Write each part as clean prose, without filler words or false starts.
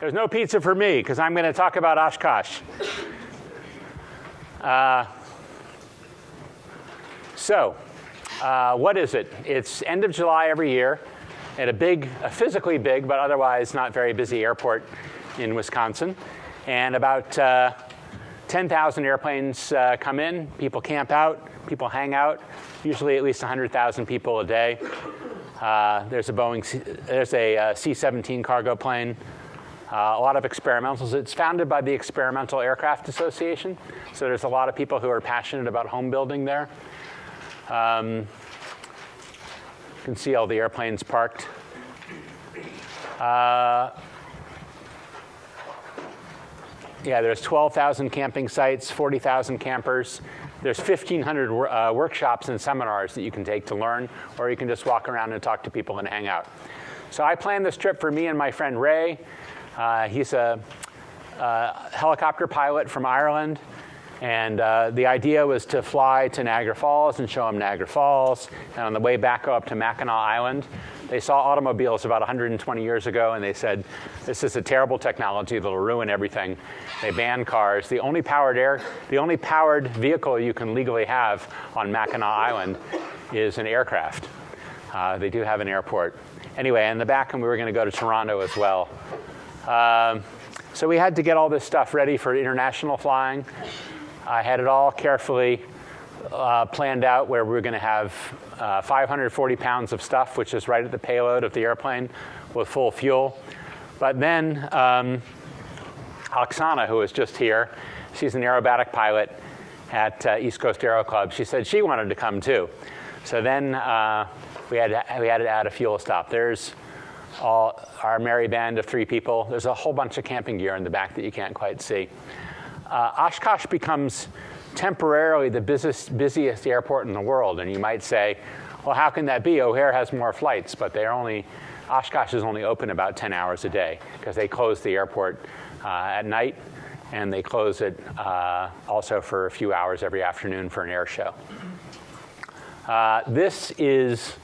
There's no pizza for me because I'm going to talk about Oshkosh. What is it? It's end of July every year at a physically big, but otherwise not very busy airport in Wisconsin. And about 10,000 airplanes come in. People camp out. People hang out. Usually at least 100,000 people a day. There's a C-17 cargo plane. A lot of experimentals. It's founded by the Experimental Aircraft Association. So there's a lot of people who are passionate about home building there. You can see all the airplanes parked. Yeah, there's 12,000 camping sites, 40,000 campers. There's 1,500 workshops and seminars that you can take to learn, or you can just walk around and talk to people and hang out. So I planned this trip for me and my friend Ray. He's a helicopter pilot from Ireland. And the idea was to fly to Niagara Falls and show them Niagara Falls. And on the way back, go up to Mackinac Island. They saw automobiles about 120 years ago, and they said, this is a terrible technology that'll ruin everything. They banned cars. The only powered vehicle you can legally have on Mackinac Island is an aircraft. They do have an airport. Anyway, in the back, and we were going to go to Toronto as well. So we had to get all this stuff ready for international flying. I had it all carefully planned out where we were going to have 540 pounds of stuff, which is right at the payload of the airplane with full fuel. But then Oksana, who was just here, she's an aerobatic pilot at East Coast Aero Club. She said she wanted to come too. So then we had to add a fuel stop. There's our merry band of 3 people. There's a whole bunch of camping gear in the back that you can't quite see. Oshkosh becomes temporarily the busiest airport in the world. And you might say, well, how can that be? O'Hare has more flights, but Oshkosh is only open about 10 hours a day because they close the airport at night, and they close it also for a few hours every afternoon for an air show. This is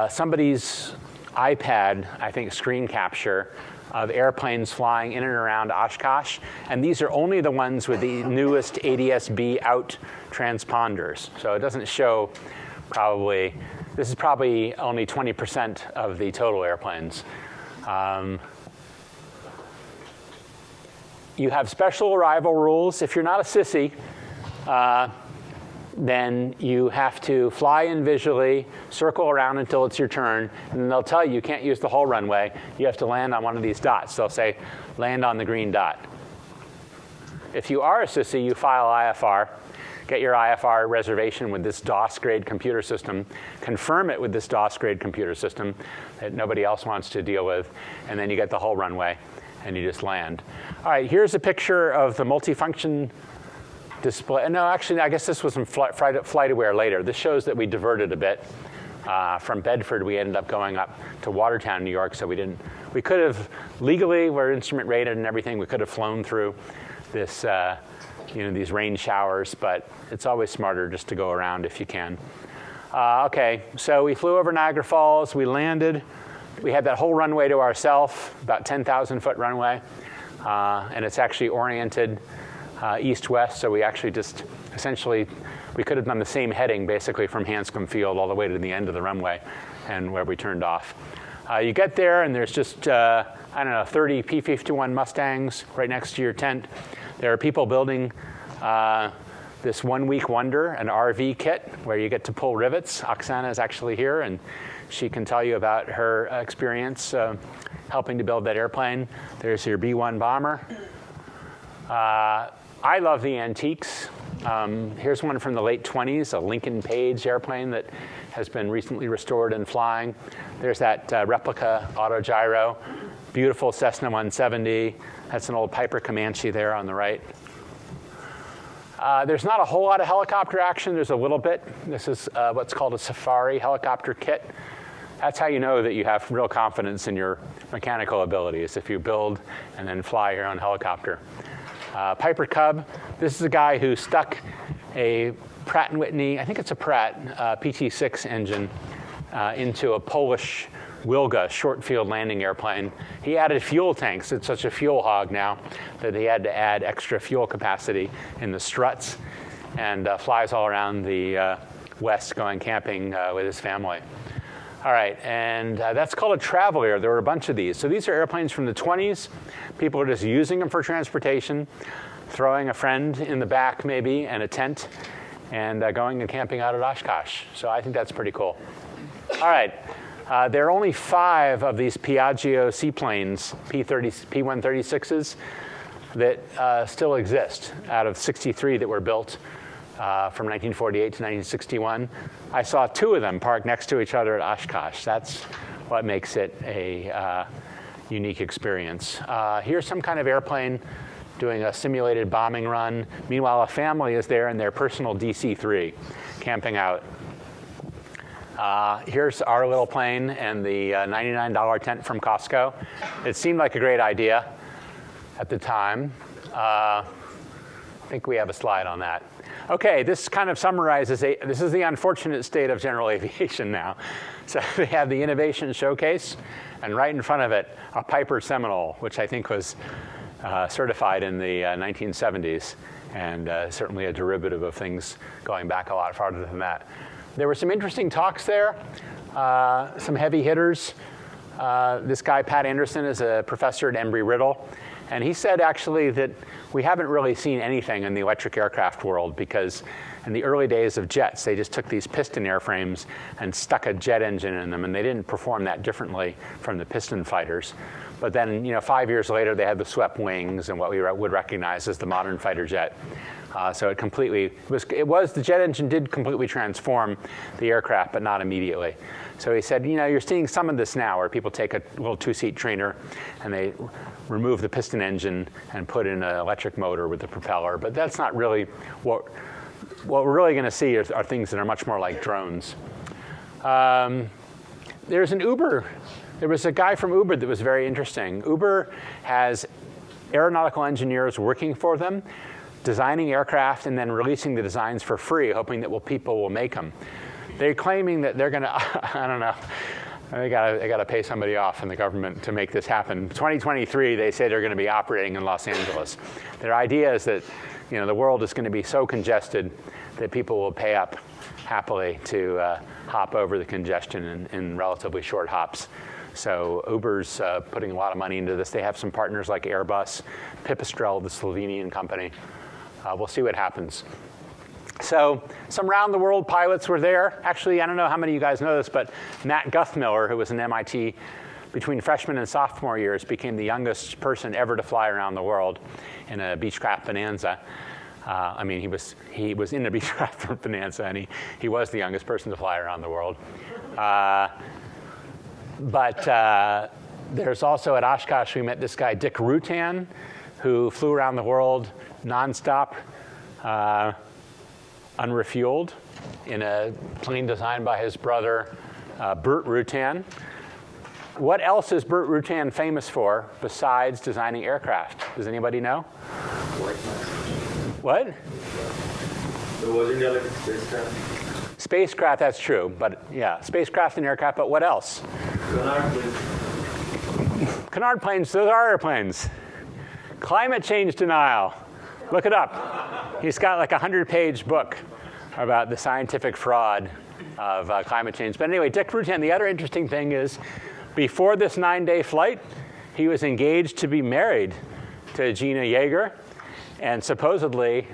somebody's iPad, I think, screen capture of airplanes flying in and around Oshkosh. And these are only the ones with the newest ADS-B out transponders. So it doesn't show this is probably only 20% of the total airplanes. You have special arrival rules. If you're not a sissy, then you have to fly in visually, circle around until it's your turn, and then they'll tell you can't use the whole runway. You have to land on one of these dots. They'll say, land on the green dot. If you are a sissy, you file IFR, get your IFR reservation with this DOS-grade computer system, confirm it with this DOS-grade computer system that nobody else wants to deal with, and then you get the whole runway, and you just land. All right, here's a picture of the multifunction display. No, actually, I guess this was from FlightAware later. This shows that we diverted a bit. From Bedford, we ended up going up to Watertown, New York, so we could have, legally, we're instrument rated and everything, we could have flown through this, these rain showers, but it's always smarter just to go around if you can. Okay, so we flew over Niagara Falls, we landed, we had that whole runway to ourselves, about 10,000-foot runway, and it's actually oriented east-west, so we actually we could have done the same heading basically from Hanscom Field all the way to the end of the runway and where we turned off. You get there and there's just, 30 P-51 Mustangs right next to your tent. There are people building this one-week wonder, an RV kit, where you get to pull rivets. Oksana is actually here, and she can tell you about her experience helping to build that airplane. There's your B-1 bomber. I love the antiques. Here's one from the late 20s, a Lincoln Page airplane that has been recently restored and flying. There's that replica autogyro, beautiful Cessna 170. That's an old Piper Comanche there on the right. There's not a whole lot of helicopter action. There's a little bit. This is what's called a safari helicopter kit. That's how you know that you have real confidence in your mechanical abilities, if you build and then fly your own helicopter. Piper Cub, this is a guy who stuck a Pratt & Whitney, I think it's a Pratt PT6 engine into a Polish Wilga short field landing airplane. He added fuel tanks. It's such a fuel hog now that he had to add extra fuel capacity in the struts, and flies all around the West going camping with his family. All right, and that's called a Traveler. There were a bunch of these. So these are airplanes from the 20s. People are just using them for transportation, throwing a friend in the back maybe and a tent, and going and camping out at Oshkosh. So I think that's pretty cool. All right, there are only 5 of these Piaggio seaplanes, P136s, that still exist out of 63 that were built from 1948 to 1961. I saw 2 of them parked next to each other at Oshkosh. That's what makes it a unique experience. Here's some kind of airplane doing a simulated bombing run. Meanwhile, a family is there in their personal DC-3, camping out. Here's our little plane and the $99 tent from Costco. It seemed like a great idea at the time. I think we have a slide on that. Okay, this kind of summarizes, this is the unfortunate state of general aviation now. So they have the Innovation Showcase, and right in front of it, a Piper Seminole, which I think was certified in the 1970s, and certainly a derivative of things going back a lot farther than that. There were some interesting talks there, some heavy hitters. This guy, Pat Anderson, is a professor at Embry-Riddle, and he said actually that we haven't really seen anything in the electric aircraft world, because in the early days of jets, they just took these piston airframes and stuck a jet engine in them, and they didn't perform that differently from the piston fighters. But then, 5 years later, they had the swept wings and what we would recognize as the modern fighter jet. So the jet engine did completely transform the aircraft, but not immediately. So he said, you're seeing some of this now, where people take a little 2-seat trainer and they remove the piston engine and put in an electric motor with the propeller. But that's not really what we're really going to see are things that are much more like drones. There's an Uber. There was a guy from Uber that was very interesting. Uber has aeronautical engineers working for them, designing aircraft and then releasing the designs for free, hoping that people will make them. They're claiming that they're going to, I don't know, they got to pay somebody off in the government to make this happen. 2023, they say they're going to be operating in Los Angeles. Their idea is that the world is going to be so congested that people will pay up happily to hop over the congestion in relatively short hops. So Uber's putting a lot of money into this. They have some partners like Airbus, Pipistrel, the Slovenian company. We'll see what happens. So some round-the-world pilots were there. Actually, I don't know how many of you guys know this, but Matt Guthmiller, who was in MIT between freshman and sophomore years, became the youngest person ever to fly around the world in a Beechcraft Bonanza. He was in a Beechcraft Bonanza, and he was the youngest person to fly around the world. But there's also at Oshkosh, we met this guy, Dick Rutan, who flew around the world nonstop, unrefueled, in a plane designed by his brother, Burt Rutan. What else is Burt Rutan famous for besides designing aircraft? Does anybody know? What? There wasn't electric spacecraft. Spacecraft, that's true. But yeah, spacecraft and aircraft, but what else? Canard planes. Canard planes, those are airplanes. Climate change denial. Look it up. He's got like a 100-page book about the scientific fraud of climate change. But anyway, Dick Rutan, the other interesting thing is, before this 9-day flight, he was engaged to be married to Gina Yeager. And supposedly,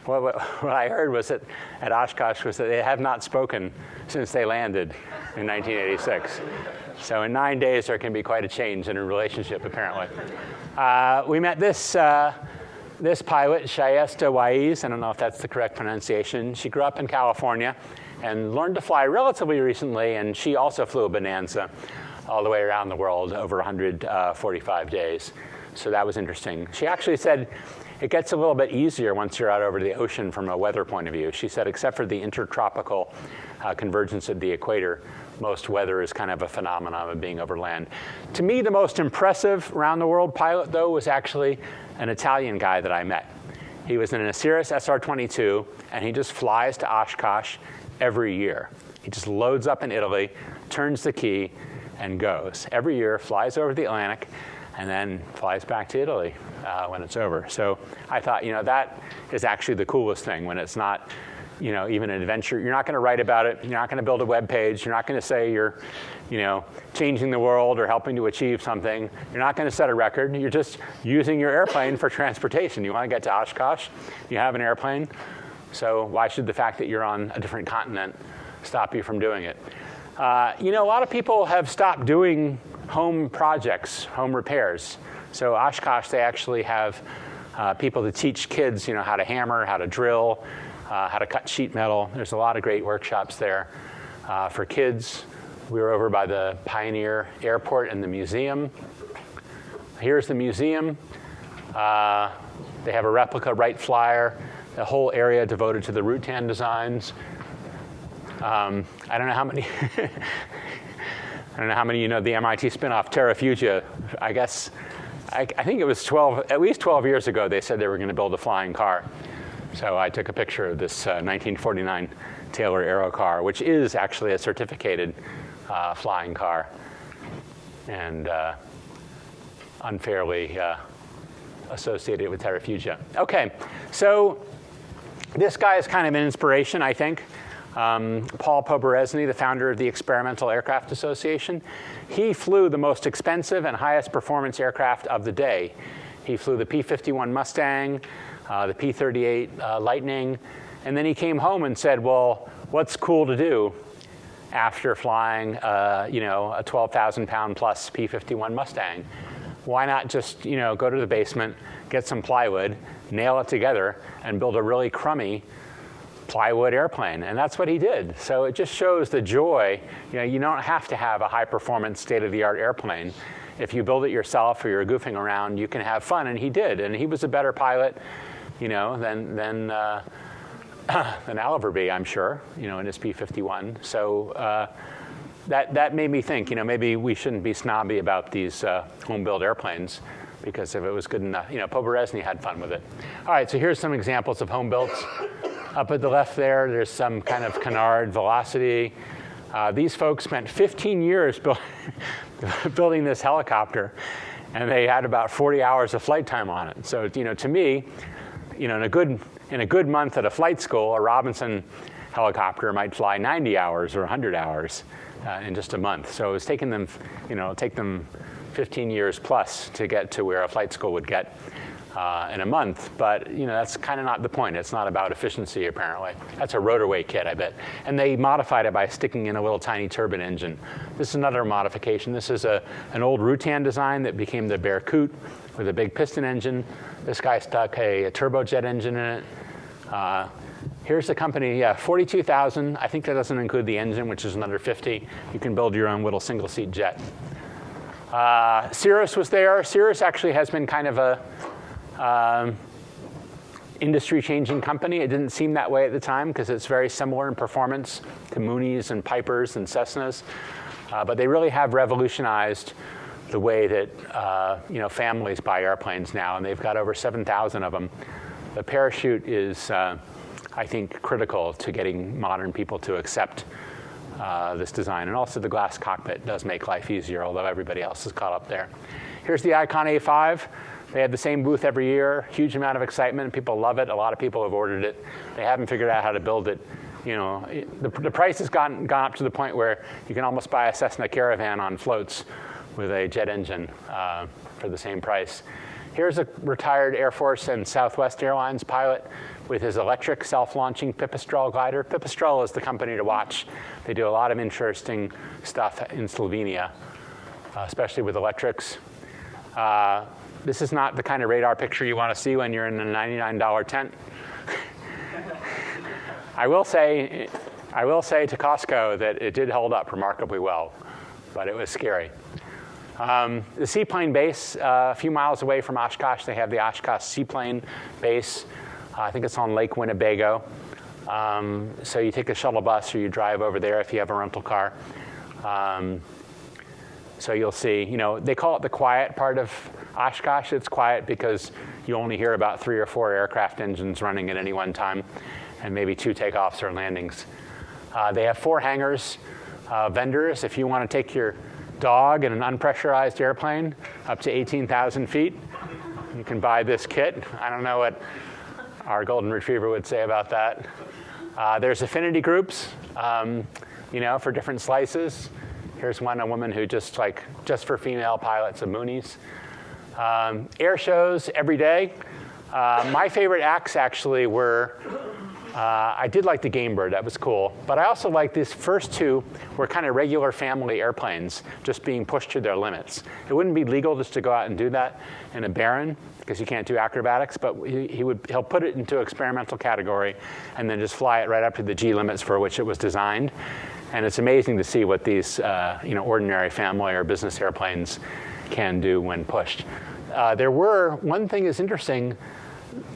what I heard was that at Oshkosh was that they have not spoken since they landed in 1986. So in 9 days, there can be quite a change in a relationship, apparently. We met this pilot, Shayesta Waiz. I don't know if that's the correct pronunciation. She grew up in California and learned to fly relatively recently, and she also flew a Bonanza all the way around the world over 145 days. So that was interesting. She actually said it gets a little bit easier once you're out over the ocean from a weather point of view. She said except for the intertropical convergence of the equator, most weather is kind of a phenomenon of being over land. To me, the most impressive round-the-world pilot, though, was actually an Italian guy that I met. He was in an Cirrus SR-22, and he just flies to Oshkosh every year. He just loads up in Italy, turns the key, and goes. Every year, flies over the Atlantic, and then flies back to Italy when it's over. So I thought, that is actually the coolest thing when it's not, even an adventure. You're not going to write about it. You're not going to build a web page. You're not going to say you're, changing the world or helping to achieve something. You're not going to set a record. You're just using your airplane for transportation. You want to get to Oshkosh, you have an airplane. So why should the fact that you're on a different continent stop you from doing it? A lot of people have stopped doing home projects, home repairs. So Oshkosh, they actually have people to teach kids, how to hammer, how to drill, how to cut sheet metal. There's a lot of great workshops there for kids. We were over by the Pioneer Airport and the museum. Here's the museum. They have a replica Wright Flyer, the whole area devoted to the Rutan designs. I don't know how many. I don't know how many the MIT spinoff Terrafugia. I guess I think it was at least 12 years ago. They said they were going to build a flying car. So I took a picture of this 1949 Taylor Aero car, which is actually a certificated flying car, and unfairly associated with Terrafugia. Okay, so this guy is kind of an inspiration, I think. Paul Poberezny, the founder of the Experimental Aircraft Association, he flew the most expensive and highest performance aircraft of the day. He flew the P-51 Mustang, the P-38 Lightning, and then he came home and said, well, what's cool to do after flying a 12,000-pound plus P-51 Mustang? Why not just go to the basement, get some plywood, nail it together, and build a really crummy plywood airplane? And that's what he did. So it just shows the joy. You don't have to have a high-performance, state-of-the-art airplane. If you build it yourself or you're goofing around, you can have fun, and he did. And he was a better pilot, than Oliver B, I'm sure, in his P-51. So that made me think, maybe we shouldn't be snobby about these home-built airplanes, because if it was good enough, Poberezny had fun with it. All right, so here's some examples of home-builts. Up at the left there's some kind of canard Velocity. These folks spent 15 years building this helicopter, and they had about 40 hours of flight time on it. So, to me, in a good month at a flight school, a Robinson helicopter might fly 90 hours or 100 hours in just a month. So it was taking them, take them 15 years plus to get to where a flight school would get in a month. But that's kind of not the point. It's not about efficiency, apparently. That's a rotorway kit, I bet. And they modified it by sticking in a little tiny turbine engine. This is another modification. This is an old Rutan design that became the Berkut with a big piston engine. This guy stuck a turbojet engine in it. Here's the company, 42,000. I think that doesn't include the engine, which is another 50. You can build your own little single-seat jet. Cirrus was there. Cirrus actually has been kind of a industry-changing company. It didn't seem that way at the time because it's very similar in performance to Moonies and Pipers and Cessnas. But they really have revolutionized the way that families buy airplanes now, and they've got over 7,000 of them. The parachute is, I think, critical to getting modern people to accept this design. And also the glass cockpit does make life easier, although everybody else is caught up there. Here's the Icon A5. They have the same booth every year, huge amount of excitement. People love it. A lot of people have ordered it. They haven't figured out how to build it. The price has gone up to the point where you can almost buy a Cessna Caravan on floats with a jet engine for the same price. Here's a retired Air Force and Southwest Airlines pilot with his electric self-launching Pipistrel glider. Pipistrel is the company to watch. They do a lot of interesting stuff in Slovenia, especially with electrics. This is not the kind of radar picture you want to see when you're in a $99 tent. I will say to Costco that it did hold up remarkably well, but it was scary. The seaplane base, a few miles away from Oshkosh, they have the Oshkosh Seaplane Base. I think it's on Lake Winnebago. So you take a shuttle bus or you drive over there if you have a rental car. So you'll see, they call it the quiet part of Oshkosh. It's quiet because you only hear about 3 or 4 aircraft engines running at any one time, and maybe 2 takeoffs or landings. They have 4 hangars vendors. If you want to take your dog in an unpressurized airplane up to 18,000 feet, you can buy this kit. I don't know what our golden retriever would say about that. There's affinity groups, for different slices. Here's a woman who just for female pilots of Moonies. Air shows every day. My favorite acts actually were, I did like the Game Bird, that was cool. But I also like these first two were kind of regular family airplanes just being pushed to their limits. It wouldn't be legal just to go out and do that in a Baron because you can't do acrobatics, but he'll put it into experimental category and then just fly it right up to the G limits for which it was designed. And it's amazing to see what these ordinary family or business airplanes can do when pushed. One thing is interesting,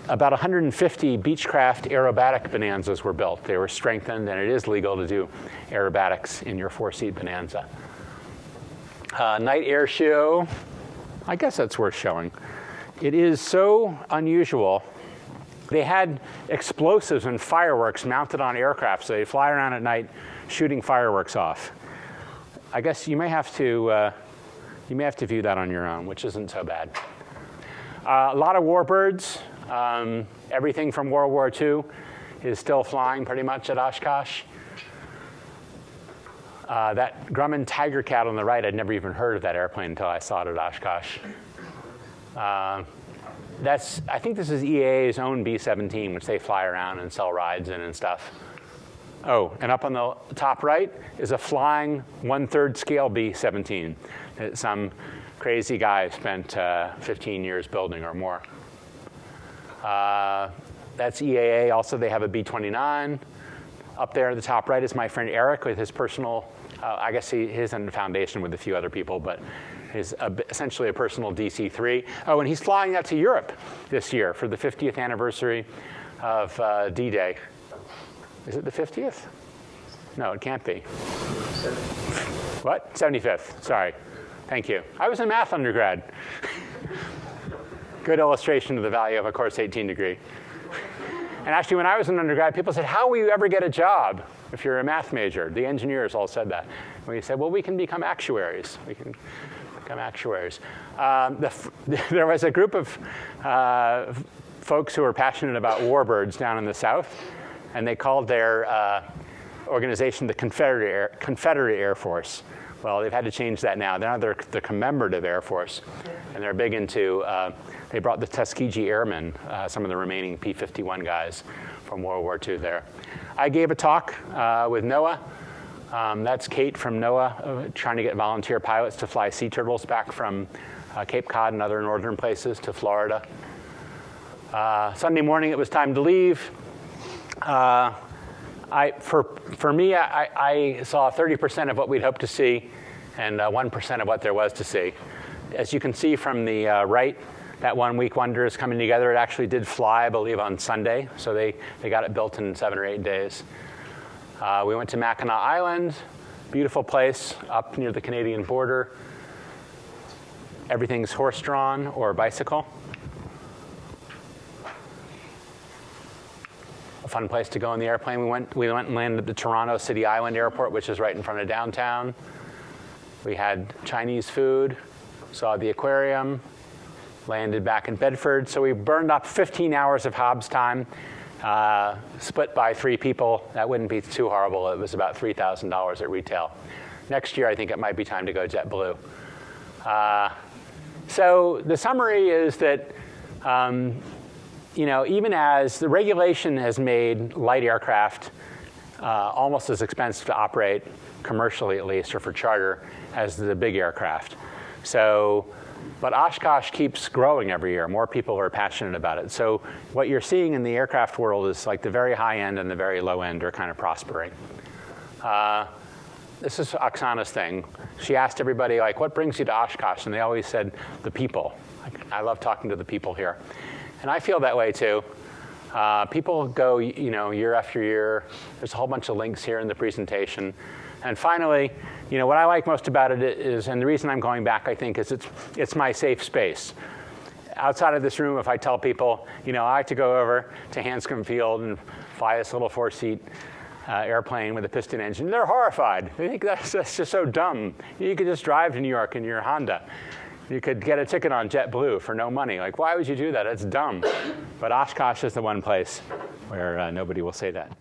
about 150 Beechcraft aerobatic Bonanzas were built. They were strengthened, and it is legal to do aerobatics in your 4-seat Bonanza. Night air show, I guess that's worth showing. It is so unusual. They had explosives and fireworks mounted on aircraft, so they fly around at night shooting fireworks off. I guess you may have to view that on your own, which isn't so bad. A lot of warbirds. Everything from World War II is still flying pretty much at Oshkosh. That Grumman Tiger Cat on the right, I'd never even heard of that airplane until I saw it at Oshkosh. I think this is EAA's own B-17, which they fly around and sell rides in and stuff. Oh, and up on the top right is a flying 1/3 scale B-17 that some crazy guy spent 15 years building or more. That's EAA. Also, they have a B-29. Up there at the top right is my friend Eric with his personal, I guess he's in the foundation with a few other people, but he's essentially a personal DC-3. Oh, and he's flying that to Europe this year for the 50th anniversary of D-Day. Is it the 50th? No, it can't be. What? 75th, sorry. Thank you. I was a math undergrad. Good illustration of the value of a course 18 degree. And actually, when I was an undergrad, people said, how will you ever get a job if you're a math major? The engineers all said that. And we said, well, we can become actuaries. We can become actuaries. There was a group of folks who were passionate about warbirds down in the South, and they called their organization the Confederate Air Force. Well, they've had to change that now. Now they're the Commemorative Air Force, and they're big into, they brought the Tuskegee Airmen, some of the remaining P-51 guys from World War II there. I gave a talk with NOAA. That's Kate from NOAA, trying to get volunteer pilots to fly sea turtles back from Cape Cod and other northern places to Florida. Sunday morning, it was time to leave. For me, I saw 30% of what we'd hoped to see and 1% of what there was to see. As you can see from the right, that 1 week wonder is coming together. It actually did fly, I believe, on Sunday. So they got it built in 7 or 8 days. We went to Mackinac Island, beautiful place up near the Canadian border. Everything's horse-drawn or bicycle. A fun place to go in the airplane. We went and landed at the Toronto City Island Airport, which is right in front of downtown. We had Chinese food, saw the aquarium, landed back in Bedford. So we burned up 15 hours of Hobbs time, split by 3 people. That wouldn't be too horrible. It was about $3,000 at retail. Next year, I think it might be time to go JetBlue. So the summary is that even as the regulation has made light aircraft almost as expensive to operate, commercially at least, or for charter, as the big aircraft. But Oshkosh keeps growing every year. More people are passionate about it. So what you're seeing in the aircraft world is like the very high end and the very low end are kind of prospering. This is Oksana's thing. She asked everybody, like, what brings you to Oshkosh? And they always said, the people. I love talking to the people here. And I feel that way too. People go, year after year. There's a whole bunch of links here in the presentation. And finally, what I like most about it is, and the reason I'm going back, I think, is it's my safe space. Outside of this room, if I tell people, I like to go over to Hanscom Field and fly this little 4-seat airplane with a piston engine. They're horrified. They think that's just so dumb. You could just drive to New York in your Honda. You could get a ticket on JetBlue for no money. Like, why would you do that? It's dumb. But Oshkosh is the one place where nobody will say that.